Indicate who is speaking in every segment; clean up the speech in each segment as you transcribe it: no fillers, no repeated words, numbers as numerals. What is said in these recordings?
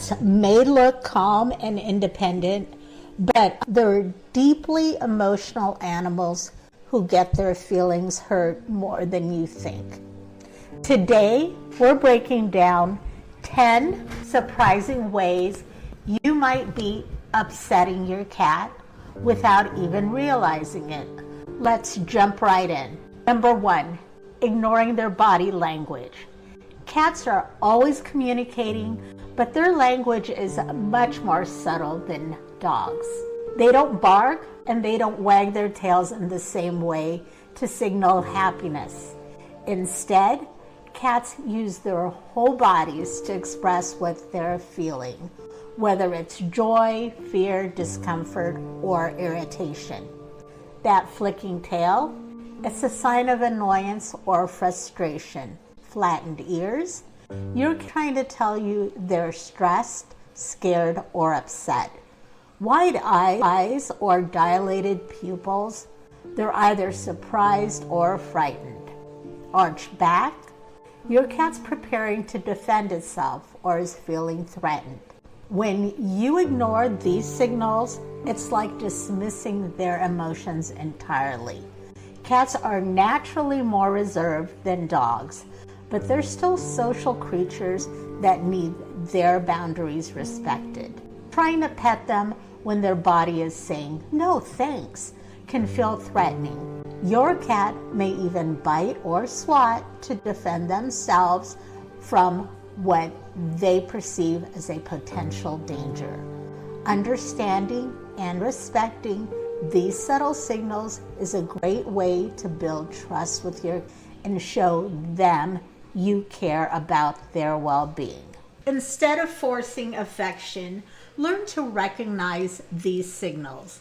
Speaker 1: Cats may look calm and independent, but they're deeply emotional animals who get their feelings hurt more than you think. Today, we're breaking down 10 surprising ways you might be upsetting your cat without even realizing it. Let's jump right in. Number 1, ignoring their body language. Cats are always communicating, but their language is much more subtle than dogs. They don't bark and they don't wag their tails in the same way to signal happiness. Instead, cats use their whole bodies to express what they're feeling, whether it's joy, fear, discomfort, or irritation. That flicking tail, it's a sign of annoyance or frustration. Flattened ears, you're trying to tell you they're stressed, scared, or upset. Wide eyes or dilated pupils, they're either surprised or frightened. Arched back, your cat's preparing to defend itself or is feeling threatened. When you ignore these signals, it's like dismissing their emotions entirely. Cats are naturally more reserved than dogs, but they're still social creatures that need their boundaries respected. Trying to pet them when their body is saying, "No, thanks," can feel threatening. Your cat may even bite or swat to defend themselves from what they perceive as a potential danger. Understanding and respecting these subtle signals is a great way to build trust with your and show them you care about their well-being. Instead of forcing affection, learn to recognize these signals.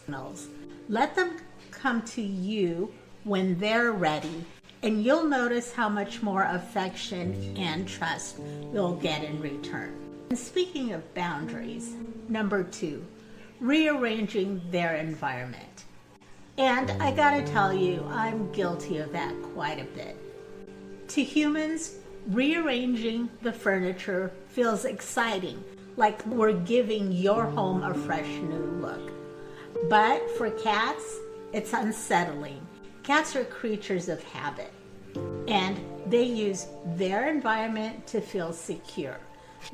Speaker 1: Let them come to you when they're ready, and you'll notice how much more affection and trust you'll get in return. And speaking of boundaries, number 2, rearranging their environment. And I gotta tell you, I'm guilty of that quite a bit. To humans, rearranging the furniture feels exciting, like we're giving your home a fresh new look. But for cats, it's unsettling. Cats are creatures of habit, and they use their environment to feel secure.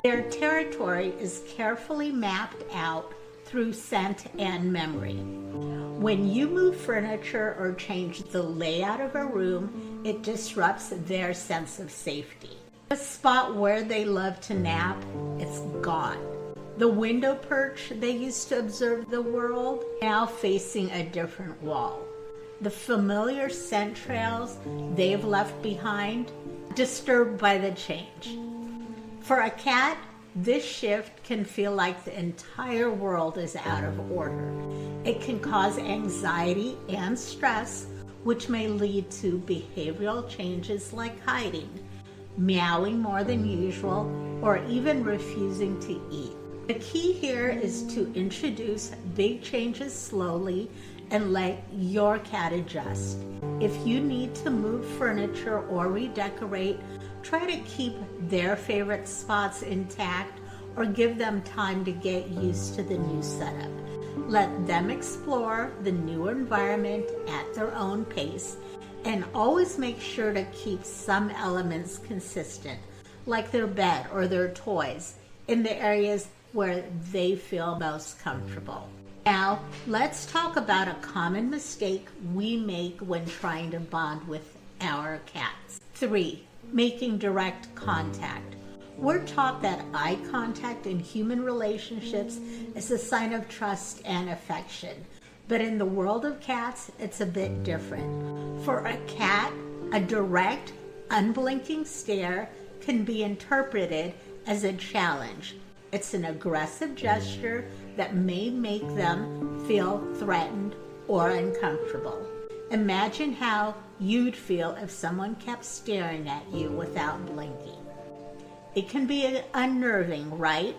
Speaker 1: Their territory is carefully mapped out through scent and memory. When you move furniture or change the layout of a room, it disrupts their sense of safety. The spot where they love to nap, it's gone. The window perch they used to observe the world, now facing a different wall. The familiar scent trails they've left behind, disturbed by the change. For a cat, this shift can feel like the entire world is out of order. It can cause anxiety and stress, which may lead to behavioral changes like hiding, meowing more than usual, or even refusing to eat. The key here is to introduce big changes slowly and let your cat adjust. If you need to move furniture or redecorate, try to keep their favorite spots intact or give them time to get used to the new setup. Let them explore the new environment at their own pace, and always make sure to keep some elements consistent, like their bed or their toys, in the areas where they feel most comfortable. Now, let's talk about a common mistake we make when trying to bond with our cats. 3, making direct contact. We're taught that eye contact in human relationships is a sign of trust and affection. But in the world of cats, it's a bit different. For a cat, a direct, unblinking stare can be interpreted as a challenge. It's an aggressive gesture that may make them feel threatened or uncomfortable. Imagine how you'd feel if someone kept staring at you without blinking. It can be unnerving, right?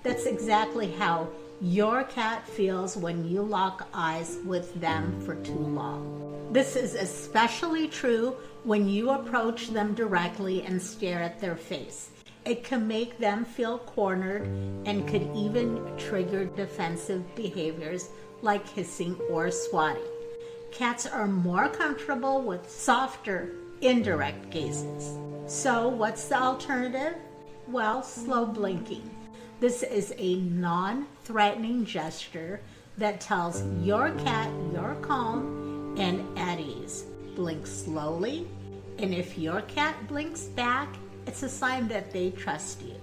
Speaker 1: That's exactly how your cat feels when you lock eyes with them for too long. This is especially true when you approach them directly and stare at their face. It can make them feel cornered and could even trigger defensive behaviors like hissing or swatting. Cats are more comfortable with softer, indirect gazes. So what's the alternative? Well, slow blinking. This is a non-threatening gesture that tells your cat you're calm and at ease. Blink slowly, and if your cat blinks back, it's a sign that they trust you.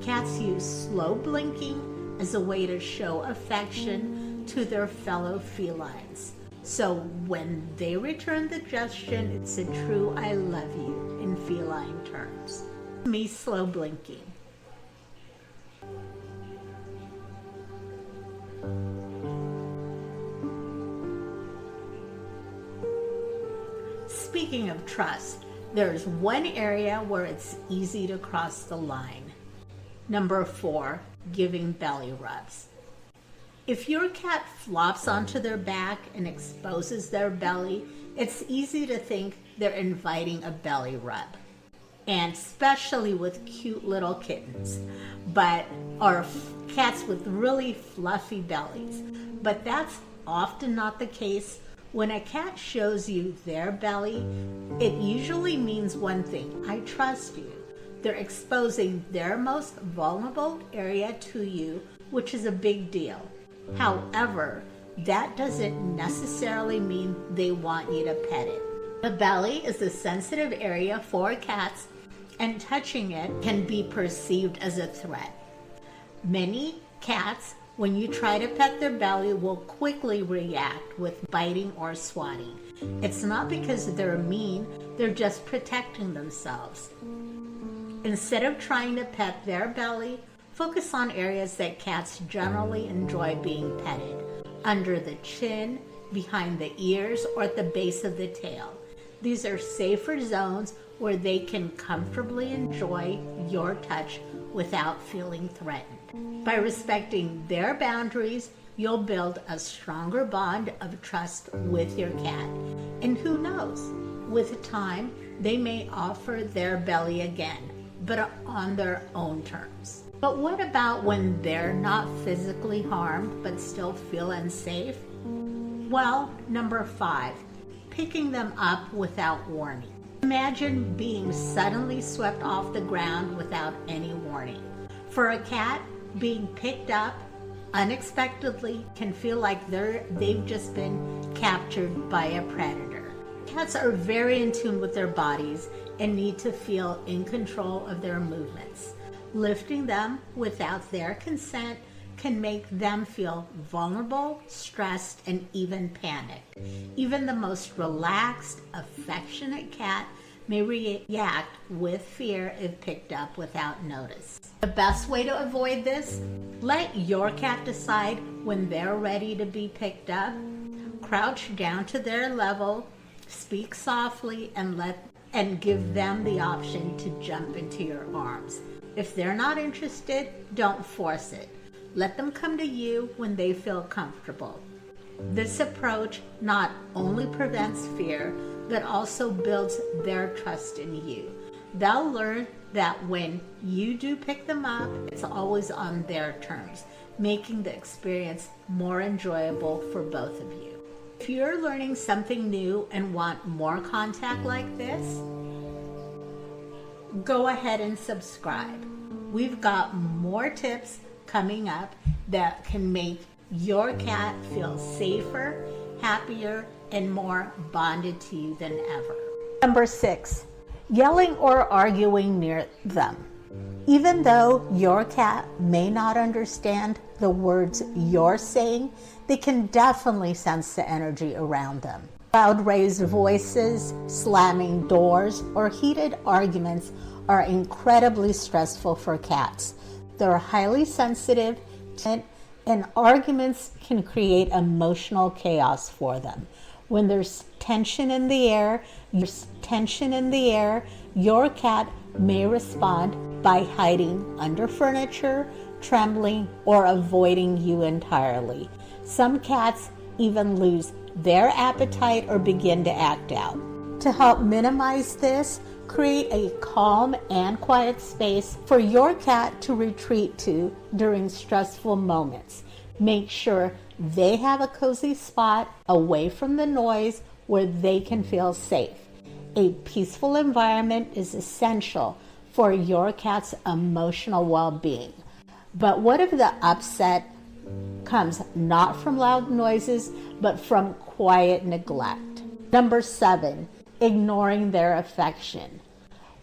Speaker 1: Cats use slow blinking as a way to show affection to their fellow felines. So when they return the gesture, it's a true I love you in feline terms. Me slow blinking. Speaking of trust, there's one area where it's easy to cross the line. Number 4, giving belly rubs. If your cat flops onto their back and exposes their belly, it's easy to think they're inviting a belly rub. And especially with cute little kittens, or cats with really fluffy bellies. But that's often not the case. When a cat shows you their belly, it usually means one thing: I trust you. They're exposing their most vulnerable area to you, which is a big deal. However, that doesn't necessarily mean they want you to pet it. The belly is a sensitive area for cats, and touching it can be perceived as a threat. Many cats, when you try to pet their belly, will quickly react with biting or swatting. It's not because they're mean, they're just protecting themselves. Instead of trying to pet their belly, focus on areas that cats generally enjoy being petted: under the chin, behind the ears, or at the base of the tail. These are safer zones where they can comfortably enjoy your touch without feeling threatened. By respecting their boundaries, you'll build a stronger bond of trust with your cat. And who knows, with time, they may offer their belly again, but on their own terms. But what about when they're not physically harmed but still feel unsafe? Well, number 5, picking them up without warning. Imagine being suddenly swept off the ground without any warning. For a cat, being picked up unexpectedly can feel like they've just been captured by a predator. Cats are very in tune with their bodies and need to feel in control of their movements. Lifting them without their consent can make them feel vulnerable, stressed, and even panicked. Even the most relaxed, affectionate cat may react with fear if picked up without notice. The best way to avoid this: let your cat decide when they're ready to be picked up. Crouch down to their level, speak softly, and give them the option to jump into your arms. If they're not interested, don't force it. Let them come to you when they feel comfortable. This approach not only prevents fear, but also builds their trust in you. They'll learn that when you do pick them up, it's always on their terms, making the experience more enjoyable for both of you. If you're learning something new and want more content like this, go ahead and subscribe. We've got more tips coming up that can make your cat feel safer, happier, and more bonded to you than ever. Number 6, yelling or arguing near them. Even though your cat may not understand the words you're saying, they can definitely sense the energy around them. Loud raised voices, slamming doors, or heated arguments are incredibly stressful for cats. They're highly sensitive, and arguments can create emotional chaos for them. When there's tension in the air, your cat may respond by hiding under furniture, trembling, or avoiding you entirely. Some cats even lose their appetite or begin to act out. To help minimize this, create a calm and quiet space for your cat to retreat to during stressful moments. Make sure they have a cozy spot away from the noise where they can feel safe. A peaceful environment is essential for your cat's emotional well-being. But what if the upset comes not from loud noises, but from quiet neglect? Number 7, ignoring their affection.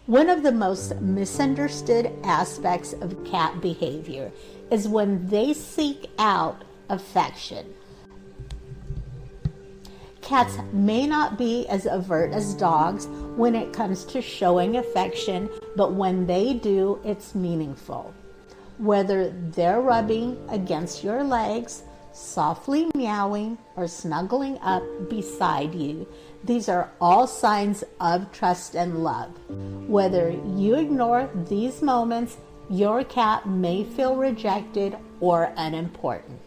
Speaker 1: One of the most misunderstood aspects of cat behavior is when they seek out affection. Cats may not be as overt as dogs when it comes to showing affection, but when they do, it's meaningful. Whether they're rubbing against your legs, softly meowing, or snuggling up beside you, these are all signs of trust and love. Whether you ignore these moments, your cat may feel rejected or unimportant.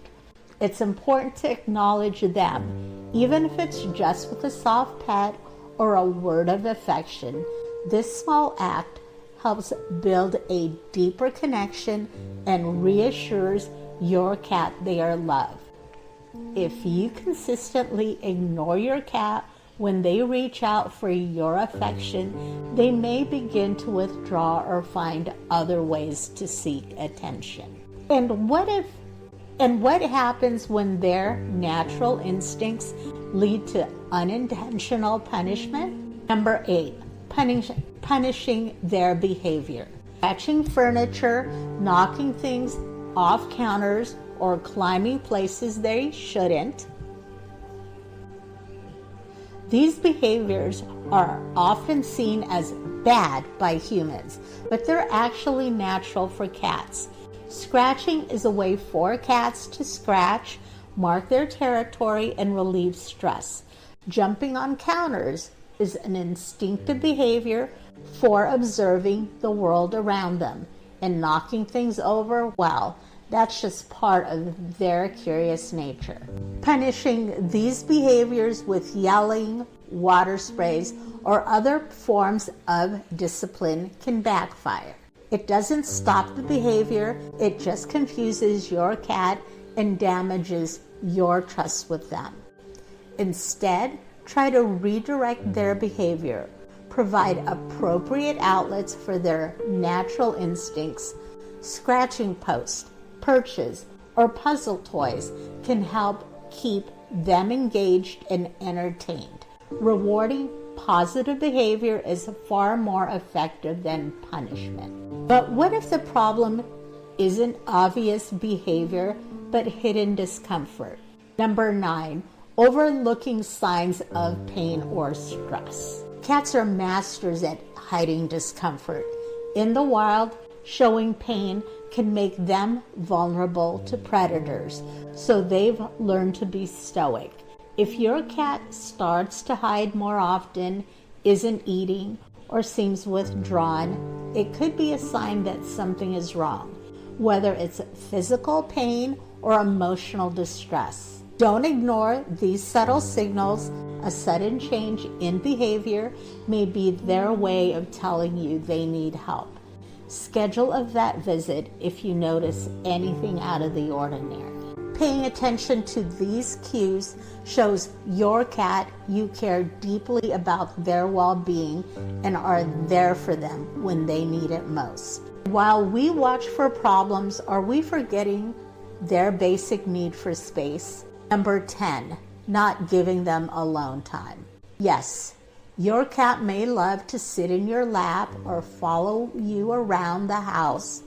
Speaker 1: It's important to acknowledge them, even if it's just with a soft pet or a word of affection. This small act helps build a deeper connection and reassures your cat they are loved. If you consistently ignore your cat when they reach out for your affection, they may begin to withdraw or find other ways to seek attention. And what happens when their natural instincts lead to unintentional punishment? Number 8, punishing their behavior. Scratching furniture, knocking things off counters, or climbing places they shouldn't. These behaviors are often seen as bad by humans, but they're actually natural for cats. Scratching is a way for cats to scratch, mark their territory, and relieve stress. Jumping on counters is an instinctive behavior for observing the world around them. And knocking things over, well, that's just part of their curious nature. Punishing these behaviors with yelling, water sprays, or other forms of discipline can backfire. It doesn't stop the behavior, it just confuses your cat and damages your trust with them. Instead, try to redirect their behavior. Provide appropriate outlets for their natural instincts. Scratching posts, perches, or puzzle toys can help keep them engaged and entertained. Rewarding positive behavior is far more effective than punishment. But what if the problem isn't obvious behavior, but hidden discomfort? Number 9, overlooking signs of pain or stress. Cats are masters at hiding discomfort. In the wild, showing pain can make them vulnerable to predators, so they've learned to be stoic. If your cat starts to hide more often, isn't eating, or seems withdrawn, it could be a sign that something is wrong, whether it's physical pain or emotional distress. Don't ignore these subtle signals. A sudden change in behavior may be their way of telling you they need help. Schedule a vet visit if you notice anything out of the ordinary. Paying attention to these cues shows your cat you care deeply about their well-being and are there for them when they need it most. While we watch for problems, are we forgetting their basic need for space? Number 10, not giving them alone time. Yes, your cat may love to sit in your lap or follow you around the house,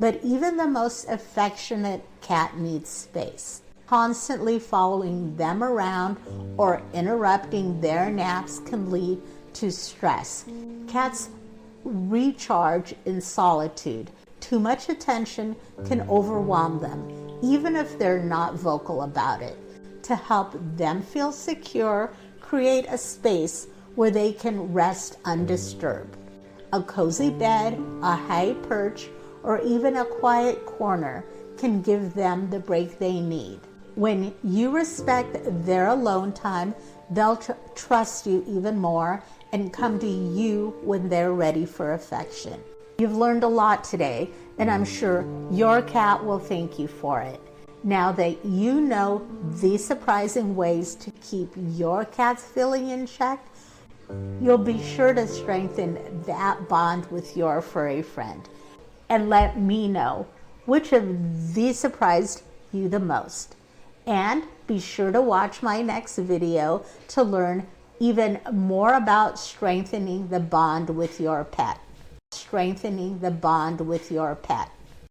Speaker 1: but even the most affectionate cat needs space. Constantly following them around or interrupting their naps can lead to stress. Cats recharge in solitude. Too much attention can overwhelm them, even if they're not vocal about it. To help them feel secure, create a space where they can rest undisturbed. A cozy bed, a high perch, or even a quiet corner can give them the break they need. When you respect their alone time, they'll trust you even more and come to you when they're ready for affection. You've learned a lot today, and I'm sure your cat will thank you for it. Now that you know these surprising ways to keep your cat's feeling in check, you'll be sure to strengthen that bond with your furry friend. And let me know which of these surprised you the most. And be sure to watch my next video to learn even more about strengthening the bond with your pet. Strengthening the bond with your pet.